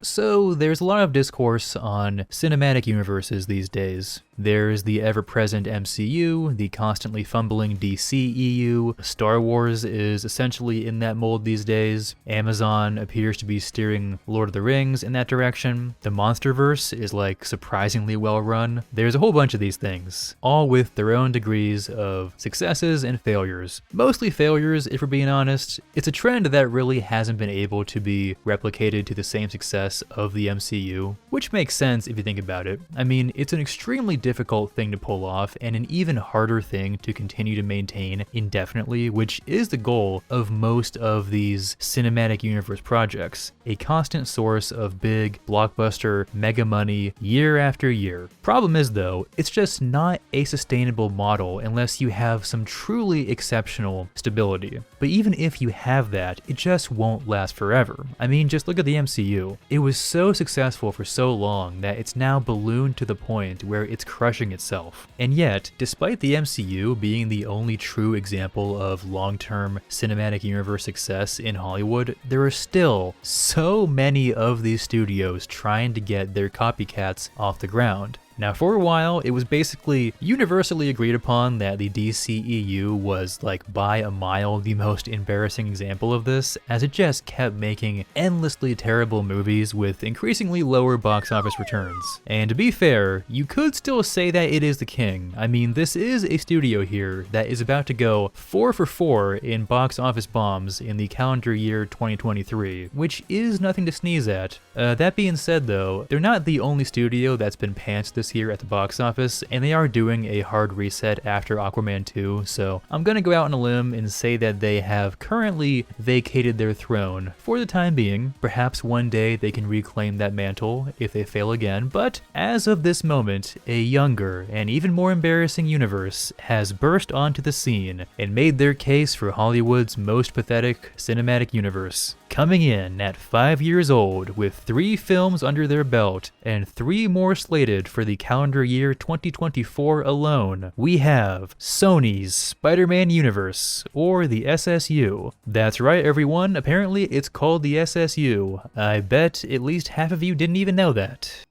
So there's a lot of discourse on cinematic universes these days. There's the ever-present MCU, the constantly fumbling DCEU. Star Wars is essentially in that mold these days. Amazon appears to be steering Lord of the Rings in that direction. The MonsterVerse is like surprisingly well run. There's a whole bunch of these things, all with their own degrees of successes and failures. Mostly failures, if we're being honest. It's a trend that really hasn't been able to be replicated to the same success of the MCU, which makes sense if you think about it. I mean, it's an extremely difficult thing to pull off and an even harder thing to continue to maintain indefinitely, which is the goal of most of these cinematic universe projects. A constant source of big, blockbuster, mega money year after year. Problem is though, it's just not a sustainable model unless you have some truly exceptional stability. But even if you have that, it just won't last forever. I mean, just look at the MCU. It was so successful for so long that it's now ballooned to the point where it's crushing itself. And yet, despite the MCU being the only true example of long-term cinematic universe success in Hollywood, there are still so many of these studios trying to get their copycats off the ground. Now, for a while, it was basically universally agreed upon that the DCEU was, like, by a mile the most embarrassing example of this, as it just kept making endlessly terrible movies with increasingly lower box office returns. And to be fair, you could still say that it is the king. I mean, this is a studio here that is about to go 4 for 4 in box office bombs in the calendar year 2023, which is nothing to sneeze at. That being said though, they're not the only studio that's been pantsed this year at the box office, and they are doing a hard reset after Aquaman 2, so I'm gonna go out on a limb and say that they have currently vacated their throne for the time being. Perhaps one day they can reclaim that mantle if they fail again, but as of this moment, a younger and even more embarrassing universe has burst onto the scene and made their case for Hollywood's most pathetic cinematic universe. Coming in at 5 years old with 3 films under their belt and 3 more slated for the calendar year 2024 alone, we have Sony's Spider-Man Universe, or the SSU. That's right everyone, apparently it's called the SSU. I bet at least half of you didn't even know that.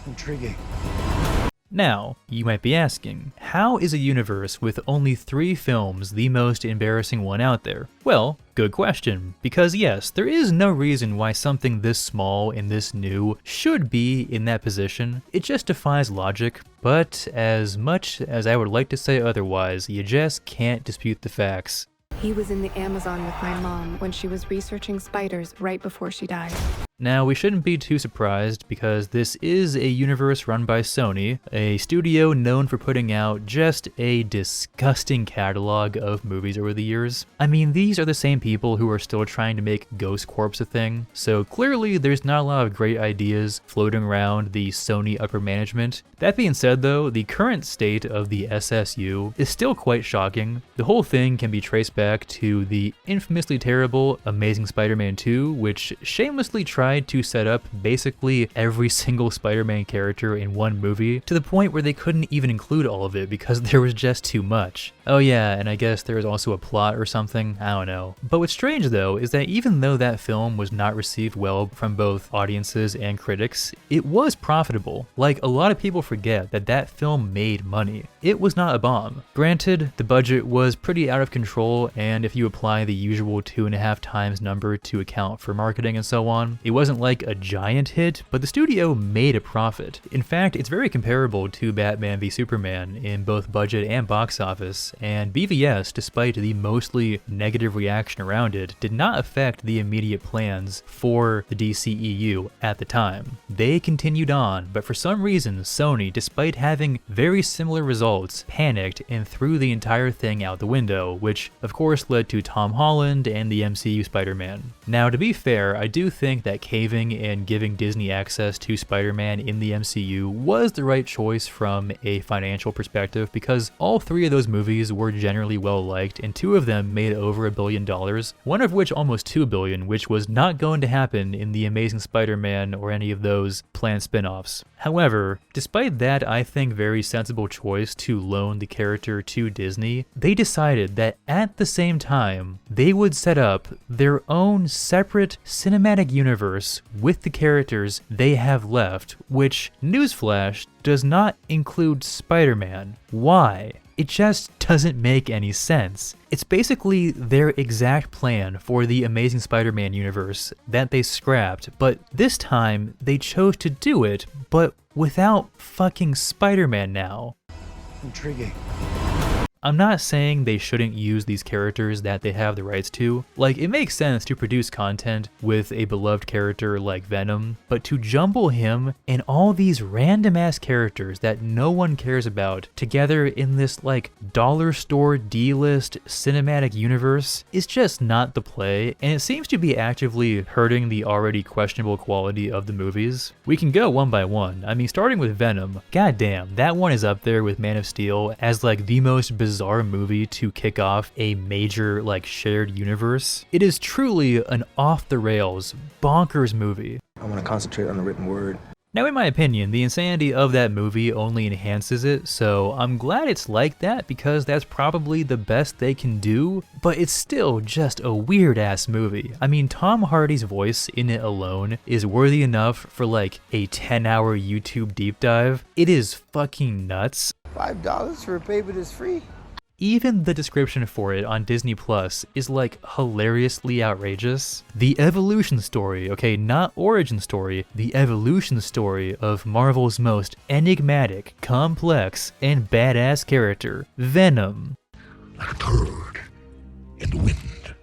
Intriguing. Now, you might be asking, how is a universe with only 3 films the most embarrassing one out there? Well, good question, because yes, there is no reason why something this small and this new should be in that position. It just defies logic, but as much as I would like to say otherwise, you just can't dispute the facts. He was in the Amazon with my mom when she was researching spiders right before she died. Now, we shouldn't be too surprised because this is a universe run by Sony, a studio known for putting out just a disgusting catalog of movies over the years. I mean, these are the same people who are still trying to make Ghost Corps a thing, so clearly there's not a lot of great ideas floating around the Sony upper management. That being said though, the current state of the SSU is still quite shocking. The whole thing can be traced back to the infamously terrible Amazing Spider-Man 2, which shamelessly tried to set up basically every single Spider-Man character in one movie, to the point where they couldn't even include all of it because there was just too much. Oh yeah, and I guess there was also a plot or something, I don't know. But what's strange though is that even though that film was not received well from both audiences and critics, it was profitable. Like, a lot of people forget that that film made money. It was not a bomb. Granted, the budget was pretty out of control, and if you apply the usual 2.5 times number to account for marketing and so on, it wasn't like a giant hit, but the studio made a profit. In fact, it's very comparable to Batman v Superman in both budget and box office, and BVS, despite the mostly negative reaction around it, did not affect the immediate plans for the DCEU at the time. They continued on, but for some reason, Sony, despite having very similar results, panicked and threw the entire thing out the window, which of course led to Tom Holland and the MCU Spider-Man. Now, to be fair, I do think that caving and giving Disney access to Spider-Man in the MCU was the right choice from a financial perspective, because all 3 of those movies were generally well liked, and 2 of them made over $1 billion, one of which almost $2 billion, which was not going to happen in the Amazing Spider-Man or any of those planned spin-offs. However, despite that I think very sensible choice to loan the character to Disney, they decided that at the same time, they would set up their own separate cinematic universe universe with the characters they have left, which, newsflash, does not include Spider-Man. Why? It just doesn't make any sense. It's basically their exact plan for the Amazing Spider-Man universe that they scrapped, but this time they chose to do it, but without fucking Spider-Man now. Intriguing. I'm not saying they shouldn't use these characters that they have the rights to. Like, it makes sense to produce content with a beloved character like Venom, but to jumble him and all these random ass characters that no one cares about together in this like dollar store D-list cinematic universe is just not the play, and it seems to be actively hurting the already questionable quality of the movies. We can go one by one. I mean, starting with Venom, goddamn, that one is up there with Man of Steel as like the most bizarre movie to kick off a major like shared universe. It is truly an off the rails, bonkers movie. I want to concentrate on the written word. Now, in my opinion, the insanity of that movie only enhances it, so I'm glad it's like that because that's probably the best they can do, but it's still just a weird-ass movie. I mean, Tom Hardy's voice in it alone is worthy enough for like a 10-hour YouTube deep dive. It is fucking nuts. $5 for a baby that's free? Even the description for it on Disney Plus is like hilariously outrageous. The evolution story, okay, not origin story, the evolution story of Marvel's most enigmatic, complex, and badass character, Venom. Like a turd in the wind.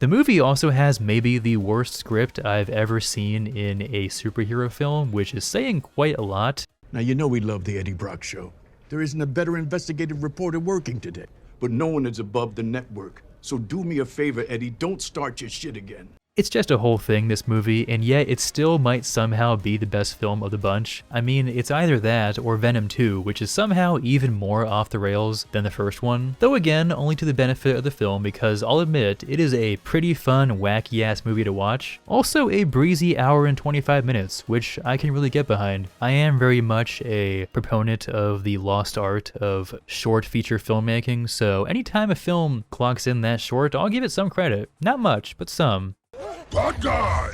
The movie also has maybe the worst script I've ever seen in a superhero film, which is saying quite a lot. Now, you know we love the Eddie Brock Show. There isn't a better investigative reporter working today. But no one is above the network. So do me a favor, Eddie, don't start your shit again. It's just a whole thing, this movie, and yet it still might somehow be the best film of the bunch. I mean, it's either that or Venom 2, which is somehow even more off the rails than the first one. Though again, only to the benefit of the film, because I'll admit, it is a pretty fun, wacky-ass movie to watch. Also a breezy hour and 25 minutes, which I can really get behind. I am very much a proponent of the lost art of short feature filmmaking, so anytime a film clocks in that short, I'll give it some credit. Not much, but some. Bad guy!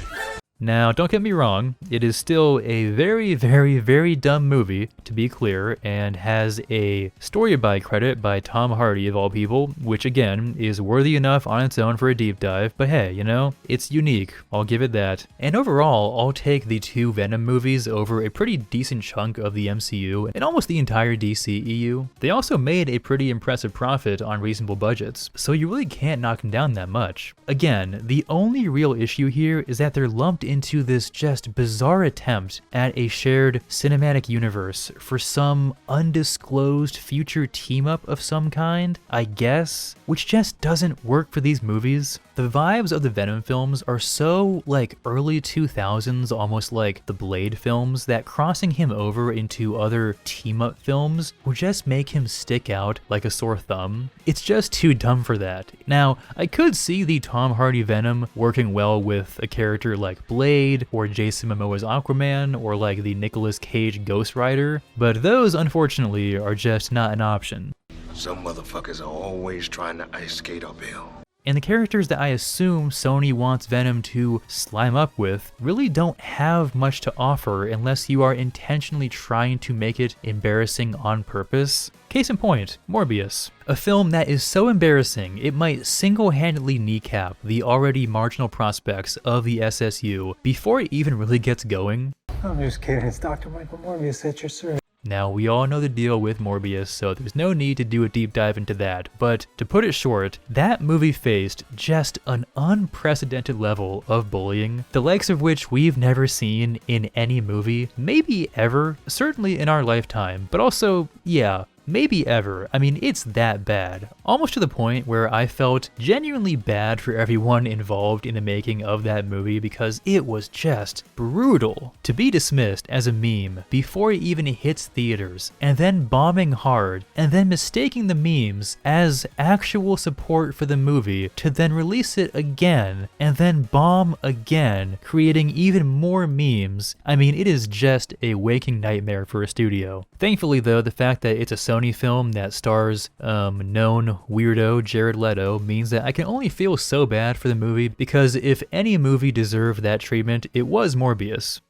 Now, don't get me wrong, it is still a very, very, very dumb movie, to be clear, and has a story by credit by Tom Hardy of all people, which again, is worthy enough on its own for a deep dive, but hey, you know, it's unique, I'll give it that. And overall, I'll take the two Venom movies over a pretty decent chunk of the MCU and almost the entire DCEU. They also made a pretty impressive profit on reasonable budgets, so you really can't knock them down that much. Again, the only real issue here is that they're lumped into this just bizarre attempt at a shared cinematic universe for some undisclosed future team-up of some kind, I guess, which just doesn't work for these movies. The vibes of the Venom films are so like early 2000s, almost like the Blade films, that crossing him over into other team-up films will just make him stick out like a sore thumb. It's just too dumb for that. Now, I could see the Tom Hardy Venom working well with a character like Blade, or Jason Momoa's Aquaman, or like the Nicolas Cage Ghost Rider, but those unfortunately are just not an option. Some motherfuckers are always trying to ice skate uphill. And the characters that I assume Sony wants Venom to slime up with really don't have much to offer unless you are intentionally trying to make it embarrassing on purpose. Case in point, Morbius. A film that is so embarrassing it might single-handedly kneecap the already marginal prospects of the SSU before it even really gets going. I'm just kidding, it's Dr. Michael Morbius at your service. Now, we all know the deal with Morbius, so there's no need to do a deep dive into that, but to put it short, that movie faced just an unprecedented level of bullying, the likes of which we've never seen in any movie, maybe ever, certainly in our lifetime, but also, yeah, maybe ever. I mean, it's that bad. Almost to the point where I felt genuinely bad for everyone involved in the making of that movie because it was just brutal. To be dismissed as a meme before it even hits theaters, and then bombing hard, and then mistaking the memes as actual support for the movie to then release it again, and then bomb again, creating even more memes. I mean, it is just a waking nightmare for a studio. Thankfully though, the fact that it's a Sony Sony film that stars known weirdo Jared Leto means that I can only feel so bad for the movie, because if any movie deserved that treatment, it was Morbius.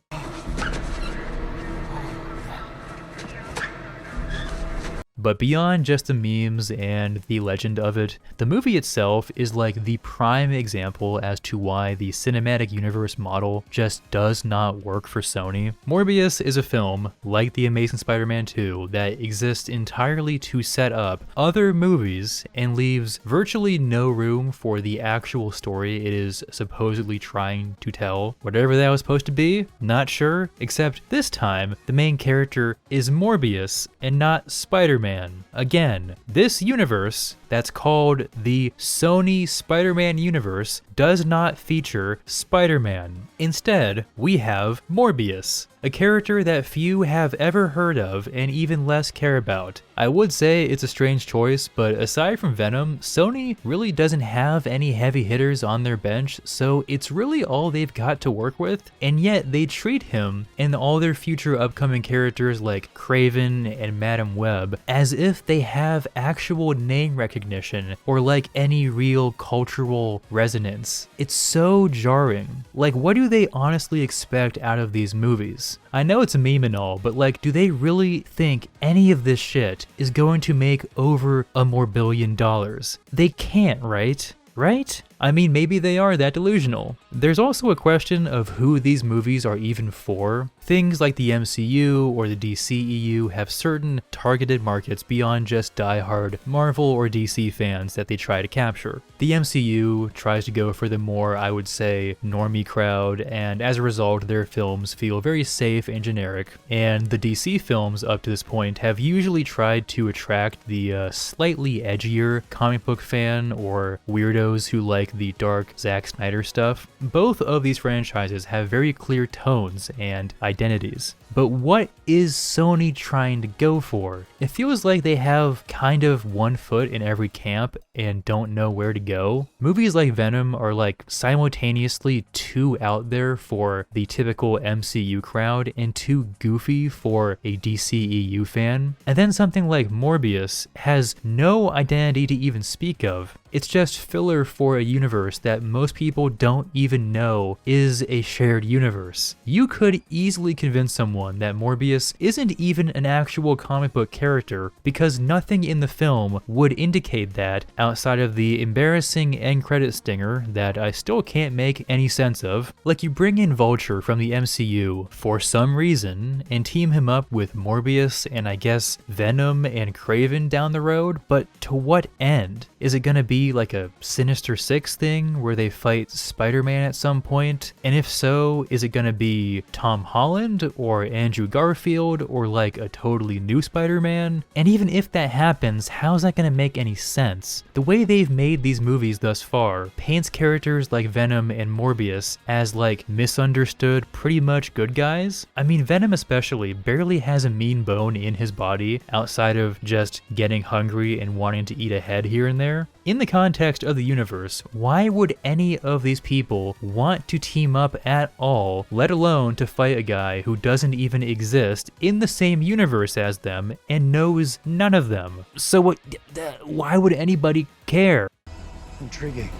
But beyond just the memes and the legend of it, the movie itself is like the prime example as to why the cinematic universe model just does not work for Sony. Morbius is a film, like The Amazing Spider-Man 2, that exists entirely to set up other movies and leaves virtually no room for the actual story it is supposedly trying to tell. Whatever that was supposed to be, not sure, except this time the main character is Morbius and not Spider-Man. Again, this universe that's called the Sony Spider-Man universe does not feature Spider-Man. Instead, we have Morbius, a character that few have ever heard of and even less care about. I would say it's a strange choice, but aside from Venom, Sony really doesn't have any heavy hitters on their bench, so it's really all they've got to work with, and yet they treat him and all their future upcoming characters like Kraven and Madam Web as if they have actual name recognition or like any real cultural resonance. It's so jarring. Like, what do they honestly expect out of these movies? I know it's a meme and all, but like, do they really think any of this shit is going to make over $1 billion? They can't, right? Right? I mean, maybe they are that delusional. There's also a question of who these movies are even for. Things like the MCU or the DCEU have certain targeted markets beyond just die-hard Marvel or DC fans that they try to capture. The MCU tries to go for the more, I would say, normie crowd, and as a result, their films feel very safe and generic. And the DC films up to this point have usually tried to attract the slightly edgier comic book fan or weirdos who like the dark Zack Snyder stuff. Both of these franchises have very clear tones and identities. But what is Sony trying to go for? It feels like they have kind of one foot in every camp and don't know where to go. Movies like Venom are like simultaneously too out there for the typical MCU crowd and too goofy for a DCEU fan. And then something like Morbius has no identity to even speak of. It's just filler for a universe that most people don't even know is a shared universe. You could easily convince someone that Morbius isn't even an actual comic book character because nothing in the film would indicate that outside of the embarrassing end credit stinger that I still can't make any sense of. Like, you bring in Vulture from the MCU for some reason and team him up with Morbius and I guess Venom and Kraven down the road, but to what end? Is it gonna be like a Sinister Six thing where they fight Spider-Man at some point? And if so, is it gonna be Tom Holland or Andrew Garfield or like a totally new Spider-Man? And even if that happens, how's that gonna make any sense? The way they've made these movies thus far paints characters like Venom and Morbius as like misunderstood, pretty much good guys. I mean, Venom especially barely has a mean bone in his body outside of just getting hungry and wanting to eat a head here and there. In the context of the universe, why would any of these people want to team up at all, let alone to fight a guy who doesn't even exist in the same universe as them and knows none of them? So why would anybody care? Intriguing.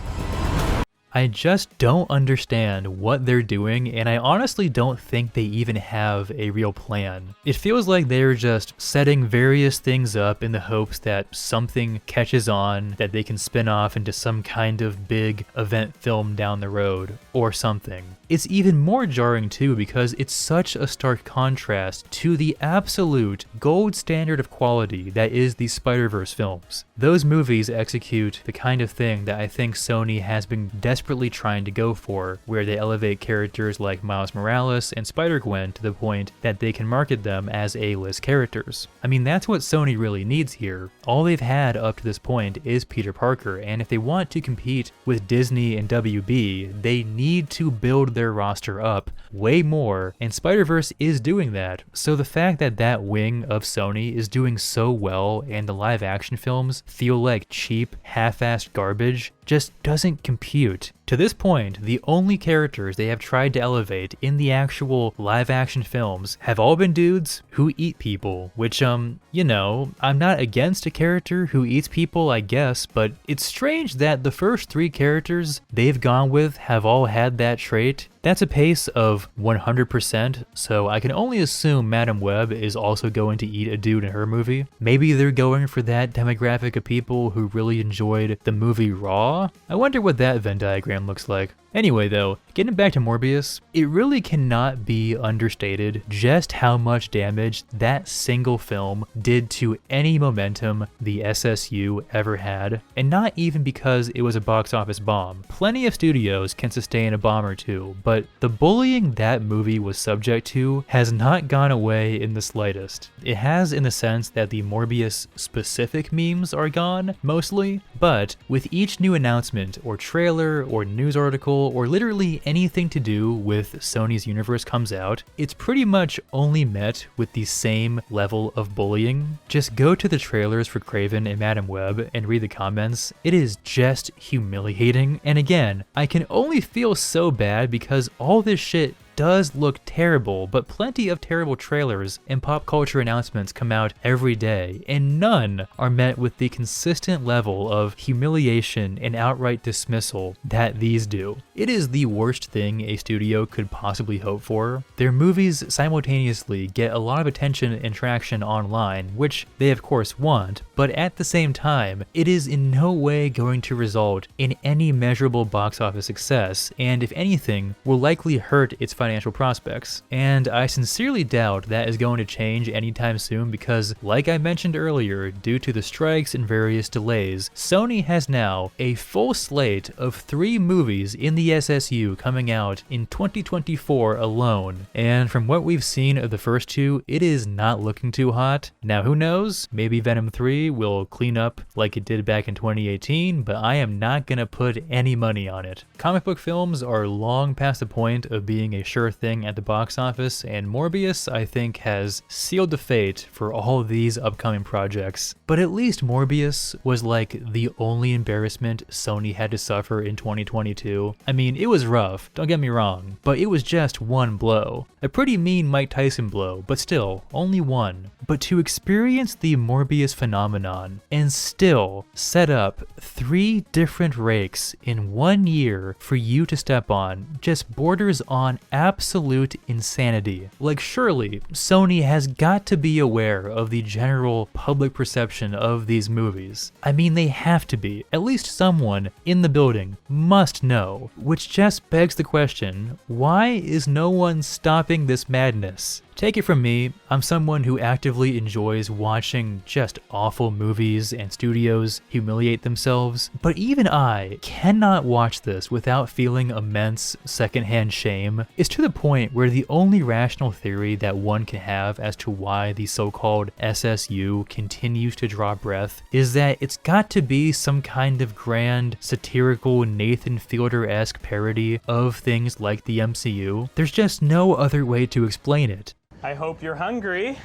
I just don't understand what they're doing, and I honestly don't think they even have a real plan. It feels like they're just setting various things up in the hopes that something catches on that they can spin off into some kind of big event film down the road, or something. It's even more jarring too because it's such a stark contrast to the absolute gold standard of quality that is the Spider-Verse films. Those movies execute the kind of thing that I think Sony has been desperately trying to go for, where they elevate characters like Miles Morales and Spider-Gwen to the point that they can market them as A-list characters. I mean, that's what Sony really needs here. All they've had up to this point is Peter Parker, and if they want to compete with Disney and WB, they need to build their roster up way more, and Spider-Verse is doing that. So the fact that that wing of Sony is doing so well and the live action films feel like cheap, half-assed garbage just doesn't compute To this point, the only characters they have tried to elevate in the actual live-action films have all been dudes who eat people, which, you know, I'm not against a character who eats people, I guess, but it's strange that the first 3 characters they've gone with have all had that trait. That's a pace of 100%, so I can only assume Madame Web is also going to eat a dude in her movie. Maybe they're going for that demographic of people who really enjoyed the movie Raw? I wonder what that Venn diagram looks like. Anyway though, getting back to Morbius, it really cannot be understated just how much damage that single film did to any momentum the SSU ever had, and not even because it was a box office bomb. Plenty of studios can sustain a bomb or two, but the bullying that movie was subject to has not gone away in the slightest. It has in the sense that the Morbius specific memes are gone, mostly, but with each new announcement or trailer or news article or literally anything to do with Sony's universe comes out, it's pretty much only met with the same level of bullying. Just go to the trailers for Kraven and Madame Web and read the comments. It is just humiliating. And again, I can only feel so bad because all this shit does look terrible, but plenty of terrible trailers and pop culture announcements come out every day, and none are met with the consistent level of humiliation and outright dismissal that these do. It is the worst thing a studio could possibly hope for. Their movies simultaneously get a lot of attention and traction online, which they of course want, but at the same time, it is in no way going to result in any measurable box office success, and if anything, will likely hurt its financial prospects. And I sincerely doubt that is going to change anytime soon because, like I mentioned earlier, due to the strikes and various delays, Sony has now a full slate of 3 movies in the SSU coming out in 2024 alone. And from what we've seen of the first 2, it is not looking too hot. Now who knows, maybe Venom 3 will clean up like it did back in 2018, but I am not gonna put any money on it. Comic book films are long past the point of being a sure thing at the box office, and Morbius, I think, has sealed the fate for all these upcoming projects. But at least Morbius was like the only embarrassment Sony had to suffer in 2022. I mean, it was rough, don't get me wrong, but it was just one blow. A pretty mean Mike Tyson blow, but still, only one. But to experience the Morbius phenomenon and still set up 3 different rakes in 1 year for you to step on just borders on absolute insanity. Like, surely Sony has got to be aware of the general public perception of these movies. I mean, they have to be. At least someone in the building must know. Which just begs the question, why is no one stopping this madness? Take it from me, I'm someone who actively enjoys watching just awful movies and studios humiliate themselves, but even I cannot watch this without feeling immense secondhand shame. It's to the point where the only rational theory that one can have as to why the so-called SSU continues to draw breath is that it's got to be some kind of grand, satirical, Nathan Fielder-esque parody of things like the MCU. There's just no other way to explain it. I hope you're hungry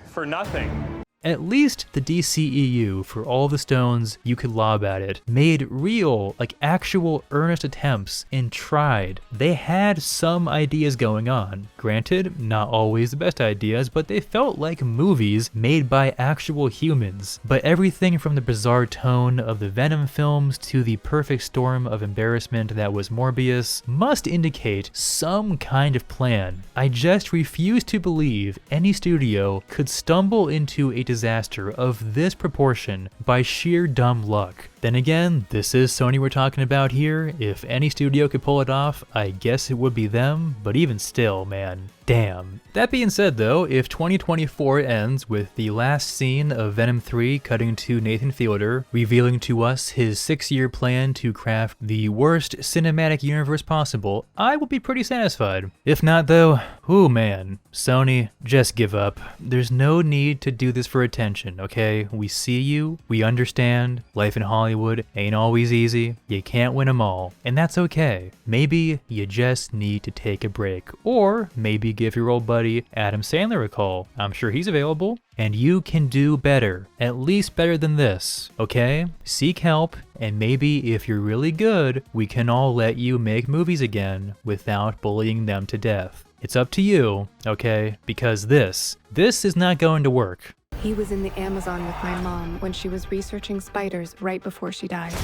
for nothing. At least the DCEU, for all the stones you could lob at it, made real, like actual earnest attempts and tried. They had some ideas going on. Granted, not always the best ideas, but they felt like movies made by actual humans. But everything from the bizarre tone of the Venom films to the perfect storm of embarrassment that was Morbius must indicate some kind of plan. I just refuse to believe any studio could stumble into a disaster of this proportion by sheer dumb luck. Then again, this is Sony we're talking about here. If any studio could pull it off, I guess it would be them, but even still, man, damn. That being said though, if 2024 ends with the last scene of Venom 3 cutting to Nathan Fielder, revealing to us his 6-year plan to craft the worst cinematic universe possible, I will be pretty satisfied. If not though, ooh man, Sony, just give up. There's no need to do this for attention, okay? We see you, we understand, life in Hollywood ain't always easy, you can't win them all, and that's okay. Maybe you just need to take a break, or maybe maybe give your old buddy Adam Sandler a call. I'm sure he's available. And you can do better, at least better than this, okay? Seek help, and maybe if you're really good, we can all let you make movies again without bullying them to death. It's up to you, okay? Because this is not going to work. He was in the Amazon with my mom when she was researching spiders right before she died.